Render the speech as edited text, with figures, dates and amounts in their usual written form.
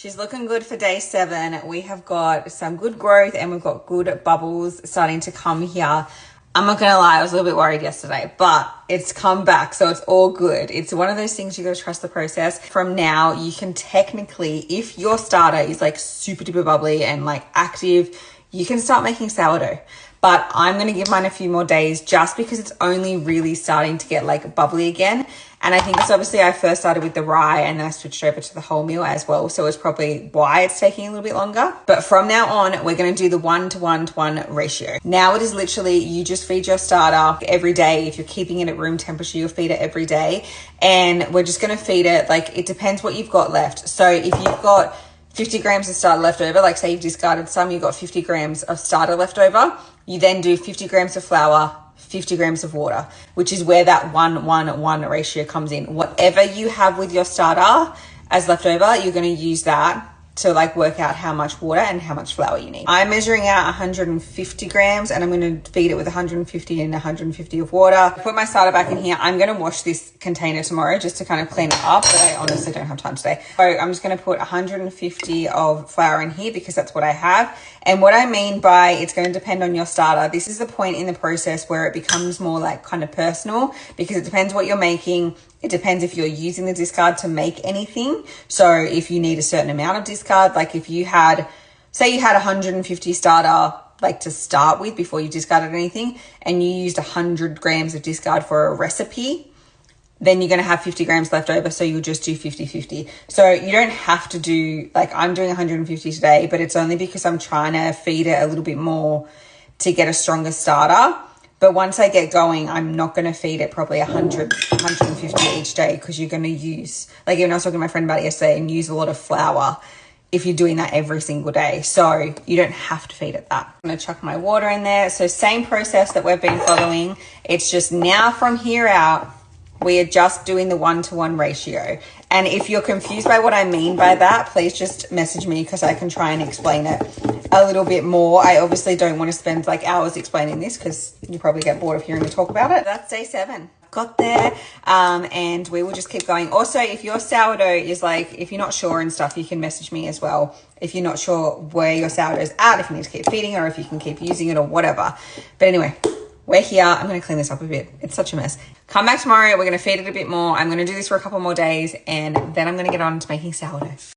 She's looking good for day 7. We have got some good growth and we've got good bubbles starting to come here. I'm not gonna lie, I was a little bit worried yesterday, but it's come back, so it's all good. It's one of those things you gotta trust the process. From now, you can technically, if your starter is like super duper bubbly and like active, you can start making sourdough. But I'm gonna give mine a few more days just because it's only really starting to get like bubbly again. And I think it's obviously I first started with the rye and then I switched over to the wholemeal as well. So it's probably why it's taking a little bit longer. But from now on, we're gonna do the 1:1:1 ratio. Now it is literally, you just feed your starter every day. If you're keeping it at room temperature, you'll feed it every day. And we're just gonna feed it, like it depends what you've got left. So if you've got 50 grams of starter left over, like say you've discarded some, you've got 50 grams of starter left over, you then do 50 grams of flour, 50 grams of water, which is where that 1:1:1 ratio comes in. Whatever you have with your starter as leftover, you're going to use that to like work out how much water and how much flour you need. I'm measuring out 150 grams and I'm going to feed it with 150 and 150 of water. Put my starter back in here. I'm going to wash this container tomorrow just to kind of clean it up, but I honestly don't have time today. So I'm just going to put 150 of flour in here because that's what I have. And what I mean by it's going to depend on your starter, this is the point in the process where it becomes more like kind of personal because it depends what you're making. It depends if you're using the discard to make anything. So if you need a certain amount of discard, like if you had, say you had 150 starter like to start with before you discarded anything and you used 100 grams of discard for a recipe, then you're going to have 50 grams left over. So you'll just do 50-50. So you don't have to do, like I'm doing 150 today, but it's only because I'm trying to feed it a little bit more to get a stronger starter. But once I get going, I'm not going to feed it probably 100, 150 each day because you're going to use, like even I was talking to my friend about it yesterday, and use a lot of flour if you're doing that every single day. So you don't have to feed it that. I'm going to chuck my water in there. So same process that we've been following. It's just now from here out, we are just doing the 1:1 ratio. And if you're confused by what I mean by that, please just message me because I can try and explain it a little bit more. I obviously don't want to spend like hours explaining this because you probably get bored of hearing me talk about it. That's day 7. Got there. And we will just keep going. Also, if your sourdough is like, if you're not sure and stuff, you can message me as well. If you're not sure where your sourdough is at, if you need to keep feeding it or if you can keep using it or whatever. But anyway, we're here. I'm going to clean this up a bit. It's such a mess. Come back tomorrow. We're going to feed it a bit more. I'm going to do this for a couple more days and then I'm going to get on to making sourdough.